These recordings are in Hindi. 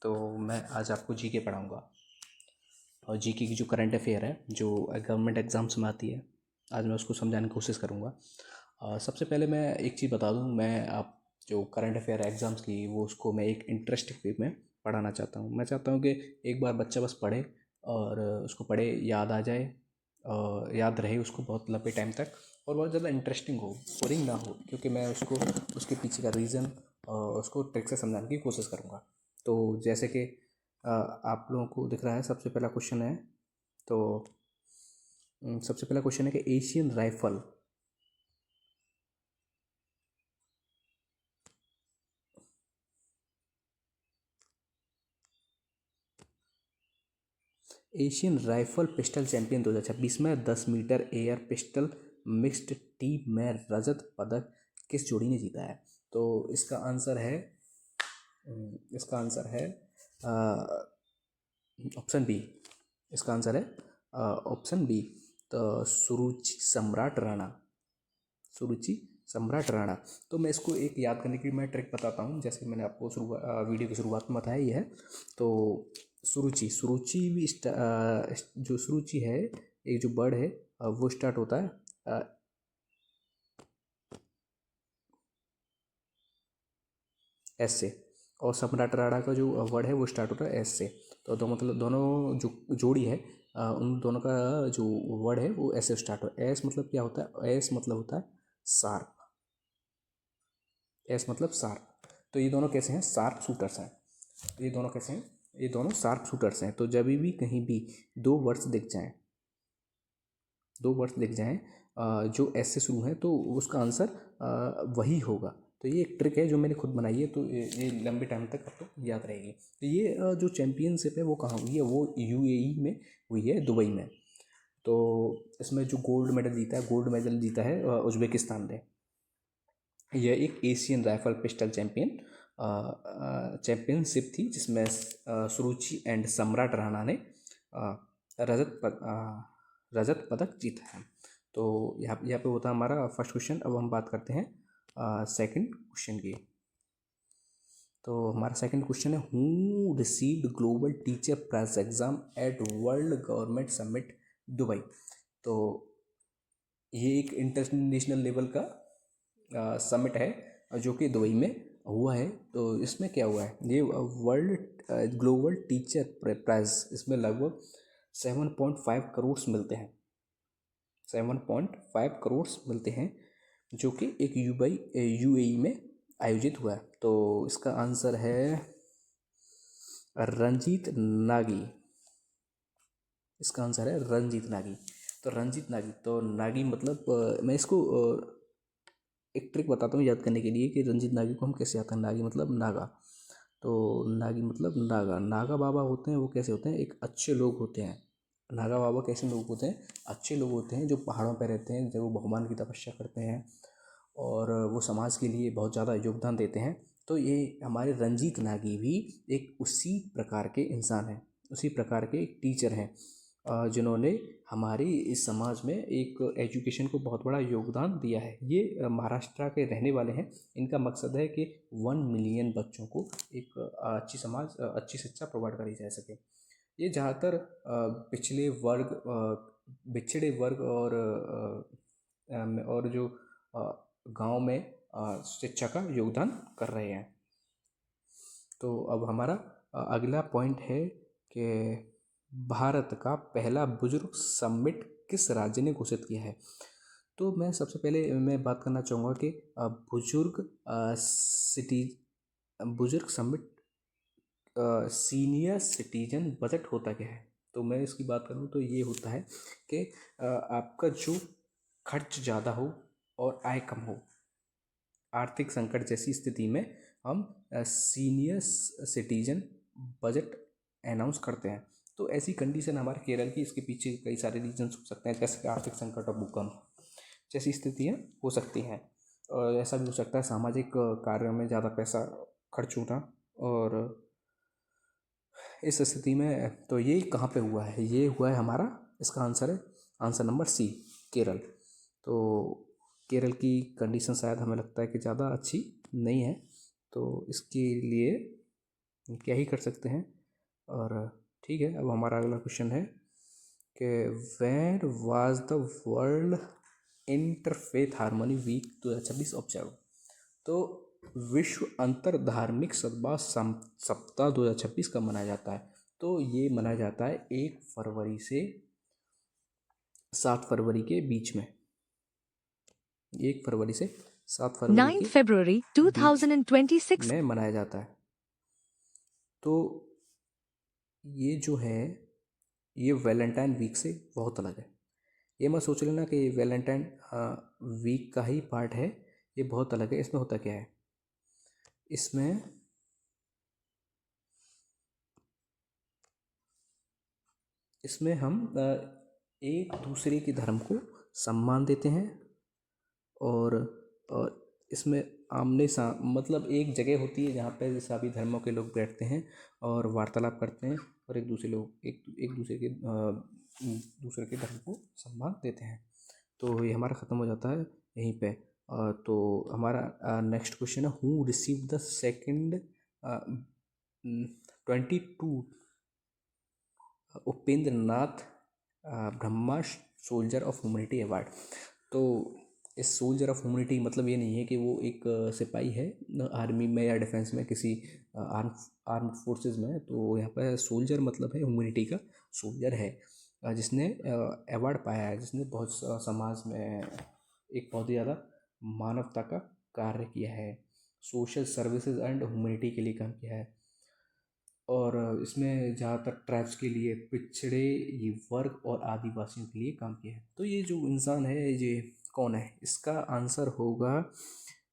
तो मैं आज आपको जीके पढ़ाऊँगा। और जीके की जो करंट अफेयर है जो गवर्नमेंट एग्ज़ाम्स में आती है, आज मैं उसको समझाने की कोशिश करूँगा। सबसे पहले मैं एक चीज़ बता दूँ, मैं आप जो करंट अफेयर एग्ज़ाम्स की वो उसको मैं एक इंटरेस्टिंग वे में पढ़ाना चाहता हूँ। मैं चाहता हूँ कि एक बार बच्चा बस पढ़े और उसको पढ़े, याद आ जाए, याद रहे उसको बहुत लंबे टाइम तक, और बहुत ज़्यादा इंटरेस्टिंग हो, बोरिंग ना हो, क्योंकि मैं उसको उसके पीछे का रीज़न उसको ट्रिक से समझाने की कोशिश करूँगा। तो जैसे कि आप लोगों को दिख रहा है, सबसे पहला क्वेश्चन है। तो सबसे पहला क्वेश्चन है कि एशियन राइफल पिस्टल चैंपियन 2026 में 10 metre air pistol mixed team में रजत पदक किस जोड़ी ने जीता है? तो इसका आंसर है ऑप्शन बी। इसका आंसर है ऑप्शन बी। तो सुरुचि सम्राट राणा। तो मैं इसको एक याद करने की मैं ट्रिक बताता हूँ, जैसे मैंने आपको वीडियो की शुरुआत में बताया ये है। तो सुरुचि भी जो सुरुचि है, एक जो वर्ड है वो स्टार्ट होता है एस से, और सम्राट राणा का जो वर्ड है वो स्टार्ट होता है एस से। तो मतलब दोनों जो जोड़ी है, उन दोनों का जो वर्ड है वो एस से स्टार्ट हो। एस मतलब क्या होता है? एस मतलब होता है शार्प। एस मतलब शार्प। तो ये दोनों कैसे हैं? शार्प शूटर्स हैं। ये दोनों कैसे हैं? ये दोनों शार्प शूटर्स हैं। तो जब भी कहीं भी दो वर्ड्स दिख जाएं जो एस से शुरू हैं, तो उसका आंसर वही होगा। तो ये एक ट्रिक है जो मैंने खुद बनाई है, तो ये लंबे टाइम तक आपको याद रहेगी। तो ये जो चैम्पियनशिप है वो कहाँ हुई है? वो यूएई में हुई है, दुबई में। तो इसमें जो गोल्ड मेडल जीता है उज्बेकिस्तान ने। यह एक एशियन राइफल पिस्टल चैंपियनशिप थी, जिसमें सुरुचि एंड सम्राट राणा ने रजत पद रजत पदक जीता है। तो यहाँ पे होता है हमारा फर्स्ट क्वेश्चन। अब हम बात करते हैं सेकंड क्वेश्चन की। तो हमारा सेकंड क्वेश्चन है, who received global teacher prize exam at world government summit Dubai? तो ये एक इंटरनेशनल लेवल का समिट है जो कि दुबई में हुआ है। तो इसमें क्या हुआ है? ये वर्ल्ड ग्लोबल टीचर प्राइज, इसमें लगभग 7.5 करोड़ मिलते हैं। 7.5 करोड़ मिलते हैं, जो कि एक यूएई में आयोजित हुआ है। तो इसका आंसर है रंजीत नागी। इसका आंसर है रंजीत नागी। तो रंजीत नागी, तो नागी मतलब मैं इसको एक ट्रिक बताता हूँ याद करने के लिए कि रंजीत नागी को हम कैसे याद करें। नागी मतलब नागा। तो नागी मतलब नागा। नागा बाबा होते हैं, वो कैसे होते हैं? एक अच्छे लोग होते हैं। नागा बाबा कैसे लोग होते हैं? अच्छे लोग होते हैं, जो पहाड़ों पर रहते हैं, जो भगवान की तपस्या करते हैं, और वो समाज के लिए बहुत ज़्यादा योगदान देते हैं। तो ये हमारे रंजीत नागी भी एक उसी प्रकार के इंसान हैं, उसी प्रकार के एक टीचर हैं, जिन्होंने हमारी इस समाज में एक एजुकेशन को बहुत बड़ा योगदान दिया है। ये महाराष्ट्र के रहने वाले हैं। इनका मकसद है कि 1 मिलियन बच्चों को एक अच्छी शिक्षा प्रोवाइड करी जा सके। ये ज़्यादातर पिछड़े वर्ग और जो गांव में शिक्षा का योगदान कर रहे हैं। तो अब हमारा अगला पॉइंट है कि भारत का पहला बुजुर्ग समिट किस राज्य ने घोषित किया है? तो मैं सबसे पहले मैं बात करना चाहूँगा कि बुजुर्ग समिट सीनियर सिटीजन बजट होता क्या है? तो मैं इसकी बात करूँ तो ये होता है कि आपका जो खर्च ज़्यादा हो और आय कम हो, आर्थिक संकट जैसी स्थिति में हम सीनियर सिटीजन बजट अनाउंस करते हैं। तो ऐसी कंडीशन हमारे केरल की, इसके पीछे कई सारे रीजन्स हो सकते हैं, जैसे कि आर्थिक संकट और भूकंप जैसी स्थितियाँ हो सकती हैं। और ऐसा भी हो सकता है सामाजिक कार्यों में ज़्यादा पैसा खर्च होना। और इस स्थिति में तो ये कहाँ पे हुआ है? ये हुआ है हमारा, इसका आंसर है आंसर नंबर सी, केरल। तो केरल की कंडीशन शायद हमें लगता है कि ज़्यादा अच्छी नहीं है, तो इसके लिए क्या ही कर सकते हैं। और ठीक है, अब हमारा अगला क्वेश्चन है कि where was the world interfaith harmony week 2026 observe. तो विश्व अंतर धार्मिक सद्भाव सप्ताह 2026 कब मनाया जाता है? तो ये मनाया जाता है 1 फरवरी से 7 फरवरी के बीच में। 1 फरवरी से 7 फरवरी 9 के February बीच 2026 में मनाया जाता है। तो ये जो है ये वैलेंटाइन वीक से बहुत अलग है। ये मत सोच लेना कि वैलेंटाइन वीक का ही पार्ट है, ये बहुत अलग है। इसमें होता क्या है, इसमें हम एक दूसरे के धर्म को सम्मान देते हैं और इसमें आमने सा मतलब एक जगह होती है जहाँ पे सभी धर्मों के लोग बैठते हैं और वार्तालाप करते हैं और एक दूसरे के धर्म को सम्मान देते हैं। तो ये हमारा ख़त्म हो जाता है यहीं पे। तो हमारा नेक्स्ट क्वेश्चन है, who receive the second 22 Upendra Nath Brahma soldier of humanity award. तो इस सोल्जर ऑफ ह्यूमैनिटी मतलब ये नहीं है कि वो एक सिपाही है आर्मी में या डिफेंस में, किसी आर्म फोर्सेस में। तो यहाँ पर सोल्जर मतलब है ह्यूमैनिटी का सोल्जर है, जिसने अवार्ड पाया है, जिसने बहुत समाज में एक बहुत ही ज़्यादा मानवता का कार्य किया है, सोशल सर्विसेज एंड ह्यूमैनिटी के लिए काम किया है। और इसमें ज़्यादातर ट्राइब्स के लिए, पिछड़े ये वर्ग और आदिवासियों के लिए काम किया है। तो ये जो इंसान है ये कौन है? इसका आंसर होगा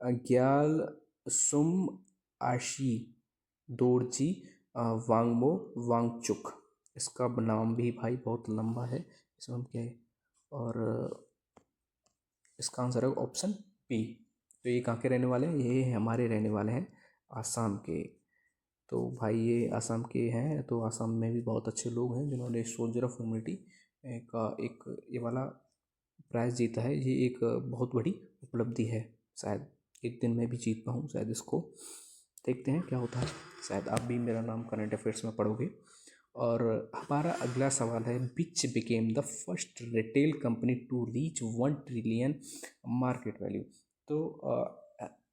ग्याल सुम आशी दोरजी वांगमो वांगचुक। इसका नाम भी भाई बहुत लंबा है, इसमें हम क्या है। और इसका आंसर है ऑप्शन बी। तो ये कहाँ के रहने वाले हैं? ये हमारे रहने वाले हैं आसाम के। तो भाई ये आसाम के हैं, तो आसाम में भी बहुत अच्छे लोग हैं जिन्होंने सोल्जर ऑफ ह्यूमैनिटी का एक ये वाला प्राइज़ जीता है। ये एक बहुत बड़ी उपलब्धि है, शायद एक दिन मैं भी जीत पाऊँ शायद इसको। देखते हैं क्या होता है, शायद आप भी मेरा नाम करंट अफेयर्स में पढ़ोगे। और हमारा अगला सवाल है, which became the first retail company to reach 1 trillion market value. तो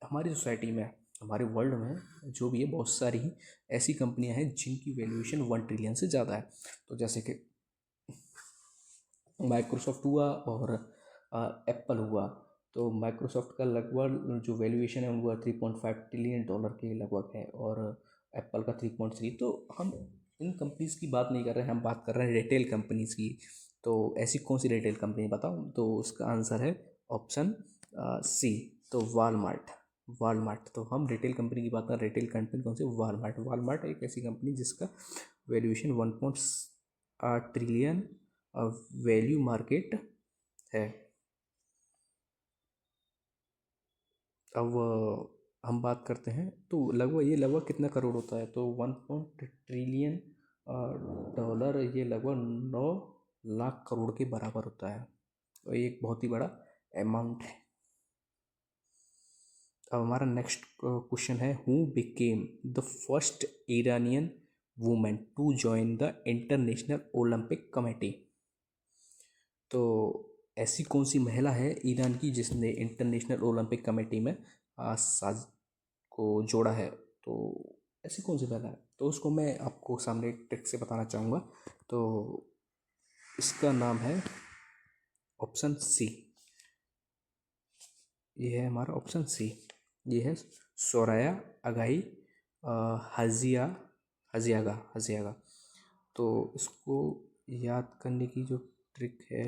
हमारी सोसाइटी में, हमारे वर्ल्ड में जो भी है, बहुत सारी ऐसी कंपनियां हैं जिनकी वैल्यूएशन 1 ट्रिलियन से ज़्यादा है। तो जैसे कि माइक्रोसॉफ्ट हुआ और एप्पल हुआ। तो माइक्रोसॉफ्ट का लगभग जो वैल्यूएशन है वो 3.5 ट्रिलियन डॉलर के लगभग है और एप्पल का 3.3। तो हम इन कंपनीज़ की बात नहीं कर रहे हैं, हम बात कर रहे हैं रिटेल कंपनीज़ की। तो ऐसी कौन सी रिटेल कंपनी बताओ? तो उसका आंसर है ऑप्शन सी, तो वालमार्ट। वालमार्ट, तो हम रिटेल कंपनी की बात कर, रिटेल कंपनी कौन सी? वालमार्ट। वालमार्ट एक ऐसी कंपनी जिसका वैल्यूएशन 1.8 ट्रिलियन वैल्यू मार्केट है। अब हम बात करते हैं, तो लगभग कितना करोड़ होता है? तो 1 ट्रिलियन डॉलर, ये लगभग 9 लाख करोड़ के बराबर होता है। तो ये एक बहुत ही बड़ा अमाउंट है। अब हमारा नेक्स्ट क्वेश्चन है, who became the first Iranian women to join the International Olympic Committee. तो ऐसी कौन सी महिला है ईरान की जिसने इंटरनेशनल ओलंपिक कमेटी में साज को जोड़ा है? तो ऐसी कौन सी महिला है? तो उसको मैं आपको सामने एक ट्रिक से बताना चाहूँगा। तो इसका नाम है ऑप्शन सी। ये है हमारा ऑप्शन सी, ये है सोराया अगाई हजियागा। तो इसको याद करने की जो ट्रिक है